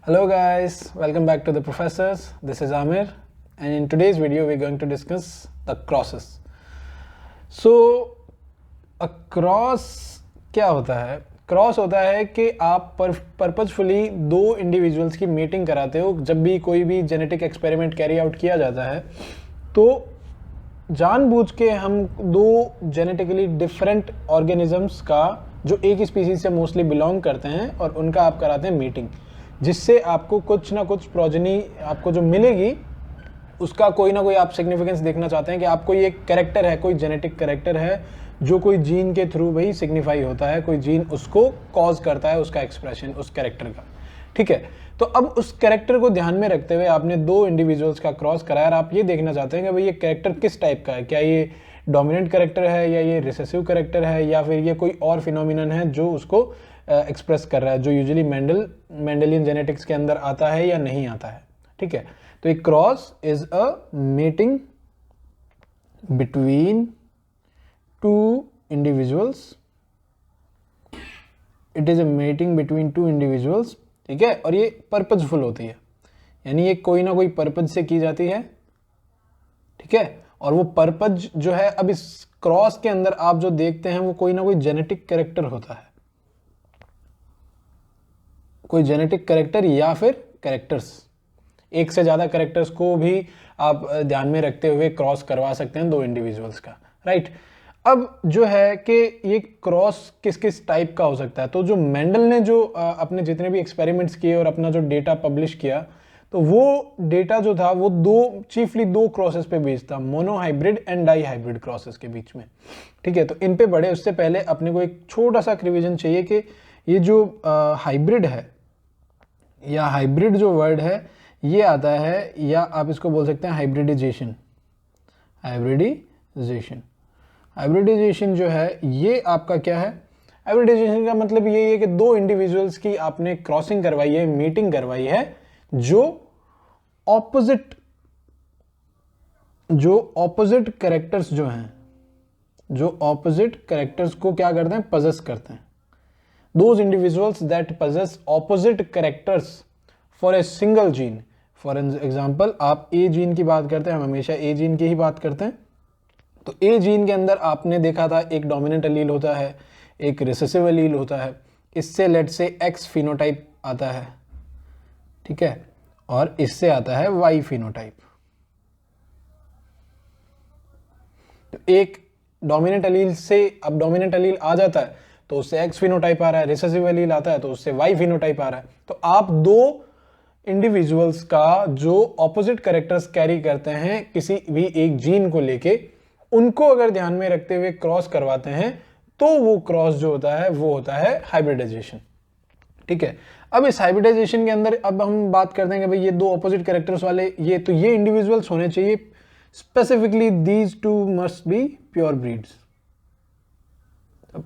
Hello guys, welcome back to the professors. This is Amir and in today's video we're going to discuss the crosses. So a cross क्या होता है? Cross होता है कि आप purposefully दो individuals की मीटिंग कराते हो। जब भी कोई भी जेनेटिक एक्सपेरिमेंट कैरी आउट किया जाता है तो जानबूझ के हम दो जेनेटिकली डिफरेंट ऑर्गेनिजम्स का जो एक ही स्पीसीज से मोस्टली बिलोंग करते हैं और उनका आप कराते हैं मीटिंग, जिससे आपको कुछ ना कुछ प्रोजेनी आपको जो मिलेगी उसका कोई ना कोई आप सिग्निफिकेंस देखना चाहते हैं कि आपको ये कैरेक्टर है, कोई जेनेटिक कैरेक्टर है जो कोई जीन के थ्रू भाई सिग्निफाई होता है, कोई जीन उसको कॉज करता है उसका एक्सप्रेशन उस कैरेक्टर का। ठीक है, तो अब उस कैरेक्टर को ध्यान में रखते हुए आपने दो इंडिविजुअल्स का क्रॉस कराया और आप ये देखना चाहते हैं कि भाई ये कैरेक्टर किस टाइप का है, क्या ये डोमिनेंट कैरेक्टर है या ये रिसेसिव कैरेक्टर है या फिर ये कोई और फिनोमिनन है जो उसको एक्सप्रेस कर रहा है, जो यूजुअली मेंडेलियन जेनेटिक्स के अंदर आता है या नहीं आता है। ठीक है, तो एक cross is a meeting between two individuals, it is a meeting between two individuals. ठीक है, और ये पर्पजफुल होती है, यानी ये कोई ना कोई पर्पज से की जाती है। ठीक है, और वो पर्पज जो है अब इस क्रॉस के अंदर आप जो देखते हैं वो कोई ना कोई जेनेटिक कैरेक्टर होता है, कोई जेनेटिक कैरेक्टर या फिर कैरेक्टर्स, एक से ज्यादा कैरेक्टर्स को भी आप ध्यान में रखते हुए क्रॉस करवा सकते हैं दो इंडिविजुअल्स का। राइट, अब जो है कि ये क्रॉस किस किस टाइप का हो सकता है, तो जो मेंडल ने जो अपने जितने भी एक्सपेरिमेंट्स किए और अपना जो डेटा पब्लिश किया, तो वो डेटा जो था वो चीफली दो क्रॉसेस पे बेस्ड था, monohybrid and dihybrid crosses के बीच में। ठीक है, तो इन पे बढ़े उससे पहले अपने को एक छोटा सा रिवीजन चाहिए कि ये जो हाइब्रिड है या हाइब्रिड जो वर्ड है ये आता है, या आप इसको बोल सकते हैं हाइब्रिडाइजेशन। हाइब्रिडाइजेशन जो है ये आपका क्या है? हाइब्रिडाइजेशन का मतलब ये है कि दो इंडिविजुअल्स की आपने क्रॉसिंग करवाई है, मीटिंग करवाई है, जो ऑपोजिट कैरेक्टर्स जो हैं, जो ऑपोजिट कैरेक्टर्स को क्या करते हैं? पजेस करते हैं। Those individuals that possess opposite characters for a single gene. For example, आप A जीन की बात करते हैं, हम हमेशा A जीन की ही बात करते हैं। तो A जीन के अंदर आपने देखा था एक डोमिनेंट अलील होता है, एक रिसेसिव अलील होता है, इससे लेट से X फिनोटाइप आता है। ठीक है, और इससे आता है Y फिनोटाइप। तो एक डोमिनेंट अलील से अब डोमिनेंट अलील आ जाता है तो उससे एक्स फिनोटाइप आ रहा है, रिसेसिव एलील आता है तो उससे वाई फिनोटाइप आ रहा है। तो आप दो इंडिविजुअल्स का जो ऑपोजिट कैरेक्टर्स कैरी करते हैं किसी भी एक जीन को लेके, उनको अगर ध्यान में रखते हुए क्रॉस करवाते हैं तो वो क्रॉस जो होता है वो होता है हाइब्रिडाइजेशन। ठीक है, अब इस हाइब्रिडाइजेशन के अंदर अब हम बात करते हैं कि भाई ये दो ऑपोजिट कैरेक्टर्स वाले ये इंडिविजुअल्स होने चाहिए, specifically these two must be pure breeds.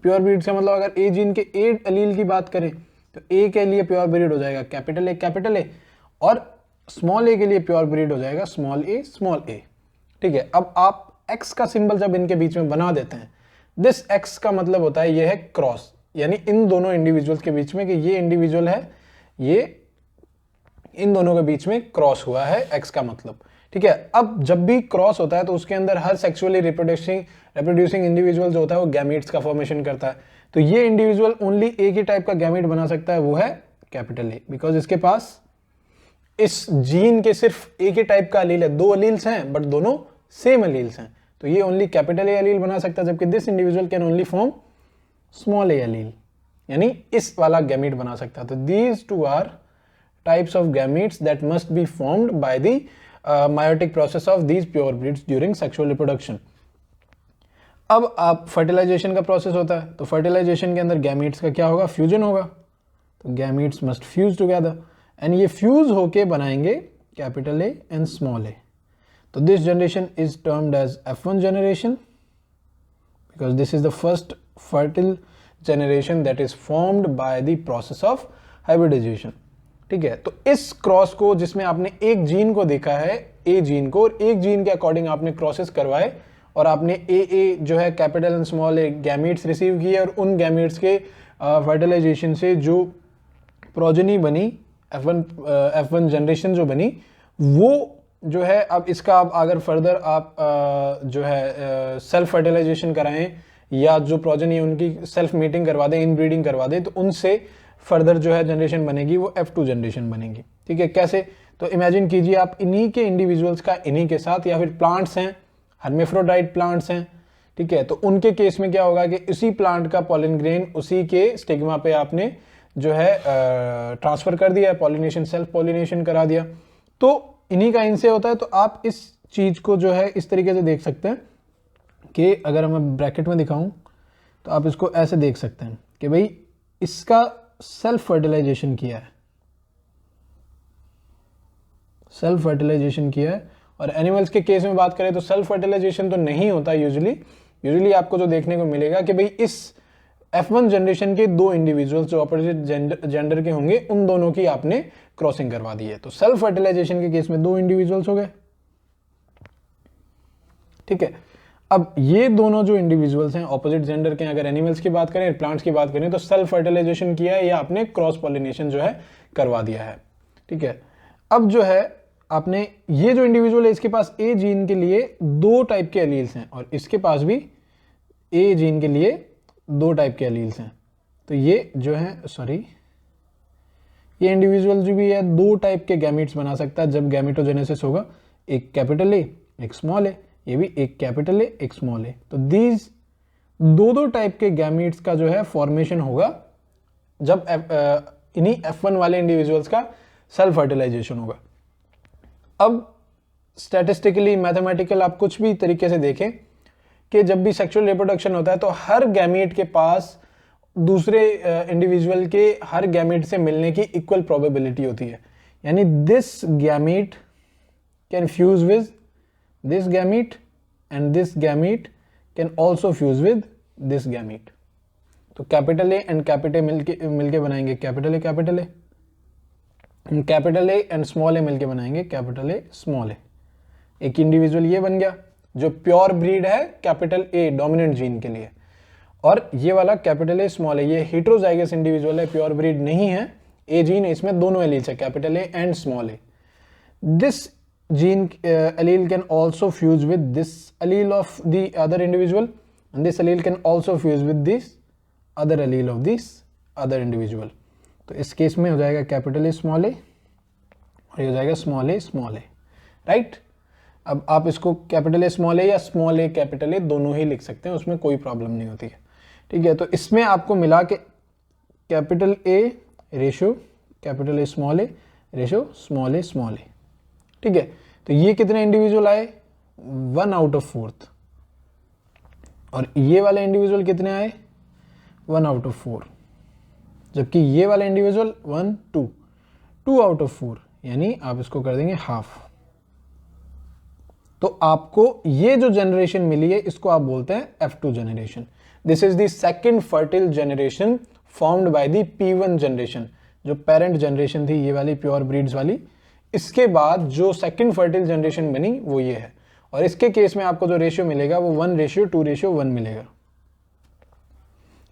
Pure breed से मतलब अगर ए जीन के ए अलील की बात करें तो ए के लिए प्योर ब्रीड हो जाएगा कैपिटल ए और स्मॉल ए के लिए प्योर ब्रीड हो जाएगा स्मॉल ए। ठीक है, अब आप एक्स का सिंबल जब इनके बीच में बना देते हैं, दिस एक्स का मतलब होता है ये है क्रॉस, यानी इन दोनों इंडिविजुअल्स के बीच में कि ये इंडिविजुअल है, ये इन दोनों के बीच में क्रॉस हुआ है, एक्स का मतलब। ठीक है, अब जब भी क्रॉस होता है तो उसके अंदर हर सेक्सुअली रिप्रोड्यूसिंग इंडिविजुअल जो होता है वो गैमीट्स का फॉर्मेशन करता है। तो ये इंडिविजुअल ओनली एक ही टाइप का गैमीट बना सकता है, वो है कैपिटल ए, बिकॉज इसके पास इस जीन के सिर्फ एक ही टाइप का अलील है, दो अलील्स हैं बट दोनों सेम अलील्स हैं, तो ये ओनली कैपिटल ए अलील बना सकता है, जबकि this individual can only form small a allele, यानी इस वाला गैमीट बना सकता है। तो these two are types of gametes that must be formed by the meiotic process of these pure breeds during sexual reproduction. अब आप फर्टिलाइजेशन का प्रोसेस होता है, तो फर्टिलाइजेशन के अंदर गैमीट्स का क्या होगा? फ्यूजन होगा। तो gametes must fuse together and ये फ्यूज होके बनाएंगे capital A and small A. तो this generation is termed as F1 generation because this is the first fertile generation that is formed by the process of hybridisation. ठीक है, तो इस cross को जिसमें आपने एक जीन को देखा है, ए जीन को, और एक जीन के अकॉर्डिंग आपने क्रॉसेस करवाए और आपने ए जो है capital and small A gametes receive किए और उन गैमीट्स के फर्टिलाइजेशन से जो प्रोजेनी बनी F1 जनरेशन जो बनी वो जो है, अब इसका आप अगर फर्दर आप जो है सेल्फ फर्टिलाइजेशन कराएं या जो प्रोजेनी है उनकी सेल्फ मीटिंग करवा दें, इनब्रीडिंग करवा दें, तो उनसे फर्दर जो है जनरेशन बनेगी वो F2 जनरेशन बनेगी। ठीक है, कैसे? तो इमेजिन कीजिए आप इन्हीं के इंडिविजुअल्स का इन्हीं के साथ, या फिर प्लांट्स हैं, हर्मेफ्रोडाइट प्लांट्स हैं, ठीक है, तो उनके केस में क्या होगा कि इसी प्लांट का पॉलिन ग्रेन उसी के स्टिग्मा पे आपने जो है ट्रांसफर कर दिया, पॉलिनेशन सेल्फ पॉलिनेशन करा दिया, तो इन्हीं का इनसे होता है। तो आप इस चीज को जो है इस तरीके से देख सकते हैं कि अगर मैं ब्रैकेट में दिखाऊं तो आप इसको ऐसे देख सकते हैं कि भाई इसका सेल्फ फर्टिलाइजेशन किया है, सेल्फ फर्टिलाइजेशन किया है। और एनिमल्स के केस में बात करें तो सेल्फ फर्टिलाइजेशन तो नहीं होता यूजुअली आपको जो देखने को मिलेगा कि भाई इस F1 जनरेशन के दो इंडिविजुअल्स जो अपोजिट जेंडर के होंगे उन दोनों की आपने क्रॉसिंग करवा दी है, तो सेल्फ फर्टिलाइजेशन के केस में दो इंडिविजुअल्स हो गए। ठीक है, अब ये दोनों जो इंडिविजुअल्स हैं ऑपोजिट जेंडर के, अगर एनिमल्स की बात करें, प्लांट्स की बात करें, तो सेल्फ फर्टिलाइजेशन किया है या आपने क्रॉस पॉलिनेशन जो है करवा दिया है। ठीक है, अब जो है आपने ये जो इंडिविजुअल है इसके पास ए जीन के लिए दो टाइप के एलील्स हैं और इसके पास भी ए जीन के लिए दो टाइप के एलील्स हैं। तो ये जो है सॉरी ये इंडिविजुअल जो भी है दो टाइप के गैमीट्स बना सकता है जब गैमेटोजेनेसिस होगा, एक कैपिटल ए एक स्मॉल ए, ये भी एक कैपिटल ए एक स्मॉल ए। तो दीज दो टाइप के गैमीट्स का जो है फॉर्मेशन होगा जब इन्हीं F1 वाले इंडिविजुअल्स का सेल्फ फर्टिलाइजेशन होगा। अब स्टैटिस्टिकली मैथमेटिकल आप कुछ भी तरीके से देखें कि जब भी सेक्सुअल रिप्रोडक्शन होता है तो हर गैमीट के पास दूसरे इंडिविजुअल के हर गैमीट से मिलने की इक्वल प्रोबेबिलिटी होती है, यानी this gamete can fuse with this gamete and this gamete can also fuse with this gamete. तो कैपिटल ए एंड कैपिटल मिलके बनाएंगे capital A capital A, capital A and small a मिलके बनाएंगे capital ए small ए। एक individual ये बन गया जो प्योर ब्रीड है कैपिटल ए डोमिनेंट जीन के लिए, और ये वाला कैपिटल ए स्मॉल ए ये हेटेरोजाइगस इंडिविजुअल है, प्योर ब्रीड नहीं है, ए जीन इसमें दोनों एलील्स है capital A and small A. This gene allele can also fuse with this allele of the other individual and this allele can also fuse with this other allele of this other individual। तो इस case में हो जाएगा capital A small ए और ये हो जाएगा small ए right. अब आप इसको कैपिटल ए स्मॉल ए या स्मॉल ए कैपिटल ए दोनों ही लिख सकते हैं, उसमें कोई प्रॉब्लम नहीं होती है। ठीक है, तो इसमें आपको मिला के capital A ratio capital A ratio small a. ठीक है, तो ये कितने इंडिविजुअल आए 1 आउट ऑफ 4 और ये वाले इंडिविजुअल कितने आए 1 आउट ऑफ 4, जबकि ये वाले इंडिविजुअल 1 2 आउट ऑफ 4, यानी आप इसको कर देंगे हाफ। तो आपको ये जो जनरेशन मिली है इसको आप बोलते हैं F2 generation. This is the second fertile generation formed by the P1 generation, जो पेरेंट जनरेशन थी ये वाली प्योर ब्रीड्स वाली। इसके बाद जो सेकंड फर्टिल जनरेशन बनी वो ये है, और इसके केस में आपको जो रेशियो मिलेगा वो 1:2:1 मिलेगा।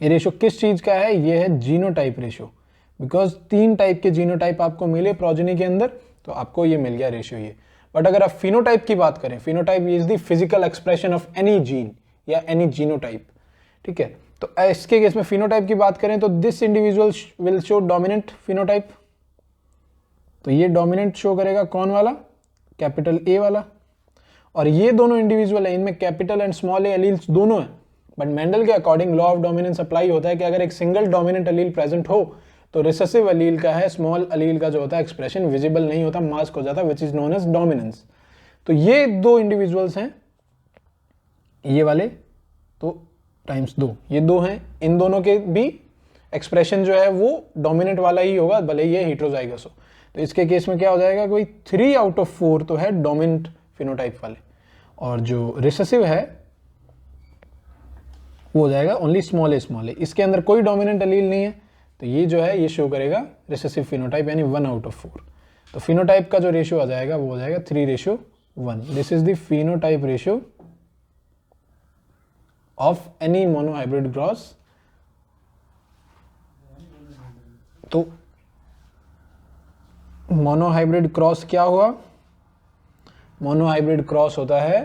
ये रेशियो किस चीज का है? ये है जीनोटाइप रेशियो, बिकॉज 3 टाइप के जीनोटाइप आपको मिले प्रोजेनी के अंदर, तो आपको ये मिल गया रेशियो ये। बट अगर आप फिनोटाइप की बात करें, phenotype is the physical expression of any gene या एनी जीनोटाइप। ठीक है, तो इसके केस में फिनोटाइप की बात करें तो this individual will show dominant phenotype, तो ये डोमिनेंट शो करेगा कौन वाला? कैपिटल ए वाला। और ये दोनों इंडिविजुअल है, इनमें capital and small A alleles दोनों है, बट मेंडल के according law of dominance apply होता है कि अगर एक सिंगल डोमिनेंट एलील प्रेजेंट हो तो रिसेसिव एलील का है, स्मॉल एलील का जो होता है एक्सप्रेशन विजिबल नहीं होता, मास्क हो जाता, which is known as dominance. तो ये दो इंडिविजुअल्स हैं, ये वाले तो टाइम्स 2, ये 2 हैं, इन दोनों के भी एक्सप्रेशन जो है वो डोमिनेंट वाला ही होगा, भले ये हेटेरोजाइगस हो। तो इसके केस में क्या हो जाएगा, कोई 3 आउट ऑफ 4 तो है डोमिनेंट फिनोटाइप वाले, और जो रिसेसिव है वो हो जाएगा ओनली स्मॉल ए। इसके अंदर कोई डोमिनेंट एलील नहीं है, तो ये जो है ये शो करेगा रिसेसिव फिनोटाइप, यानी 1 आउट ऑफ 4। तो फिनोटाइप का जो रेशियो आ जाएगा वो हो जाएगा 3:1। This is the phenotype ratio of any monohybrid cross. तो मोनोहाइब्रिड क्रॉस क्या हुआ? मोनोहाइब्रिड क्रॉस होता है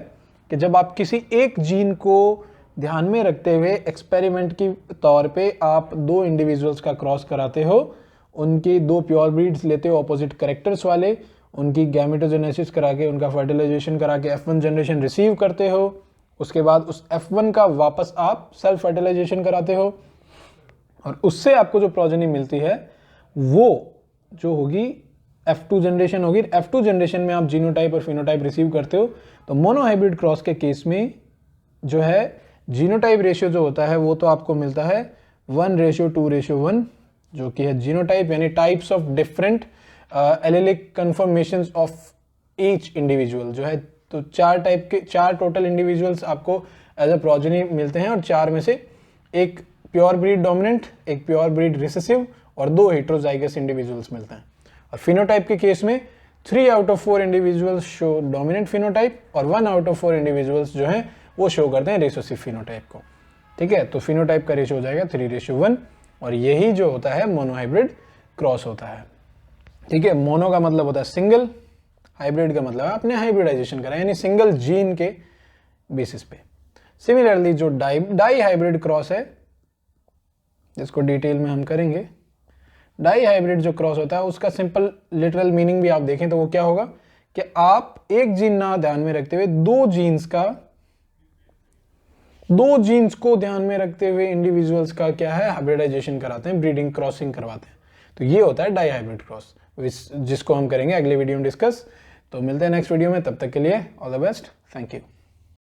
कि जब आप किसी एक जीन को ध्यान में रखते हुए एक्सपेरिमेंट की तौर पे आप दो इंडिविजुअल्स का क्रॉस कराते हो, उनकी दो प्योर ब्रीड्स लेते हो ऑपोजिट कैरेक्टर्स वाले, उनकी गैमेटोजेनेसिस करा के, उनका फर्टिलाइजेशन करा के F1 जनरेशन रिसीव करते हो, उसके बाद उस F1 का वापस आप सेल्फ फर्टिलाइजेशन कराते हो और उससे आपको जो प्रोजेनी मिलती है वो जो होगी F2 जनरेशन होगी। F2 जनरेशन में आप जीनोटाइप और फिनोटाइप रिसीव करते हो। तो मोनोहाइब्रिड क्रॉस के केस में जो है जीनोटाइप रेशियो जो होता है वो तो आपको मिलता है 1:2:1, जो कि है जीनोटाइप, यानी types of different allylic conformations of each individual जो है। तो 4 टाइप के 4 टोटल इंडिविजुअल्स आपको एज अ प्रोजेनी मिलते हैं और 4 में से एक प्योर ब्रीड डोमिनेंट, एक प्योर ब्रीड रिसेसिव और 2 हेटेरोजाइगस इंडिविजुअल्स मिलते हैं। और फिनोटाइप के केस में 3 out of 4 individuals show dominant phenotype और 1 आउट ऑफ 4 इंडिविजुअल्स जो हैं वो शो करते हैं रिसेसिव फिनोटाइप को। ठीक है, तो फिनोटाइप का रेशियो हो जाएगा 3:1 और यही जो होता है मोनोहाइब्रिड क्रॉस होता है। ठीक है, मोनो का मतलब होता है सिंगल, हाइब्रिड का मतलब है आपने हाइब्रिडाइजेशन करा, यानी सिंगल जीन के बेसिस पे। सिमिलरली जो डाई हाइब्रिड क्रॉस है, जिसको डिटेल में हम करेंगे, डाई हाइब्रिड जो क्रॉस होता है उसका सिंपल लिटरल मीनिंग भी आप देखें तो वो क्या होगा कि आप एक जीन ना ध्यान में रखते हुए दो जीन्स को ध्यान में रखते हुए इंडिविजुअल्स का क्या है हाइब्रिडाइजेशन कराते हैं, ब्रीडिंग क्रॉसिंग करवाते हैं। तो ये होता है डाई हाइब्रिड क्रॉस, जिसको हम करेंगे अगले वीडियो में डिस्कस। तो मिलते हैं नेक्स्ट वीडियो में, तब तक के लिए all the best, thank you.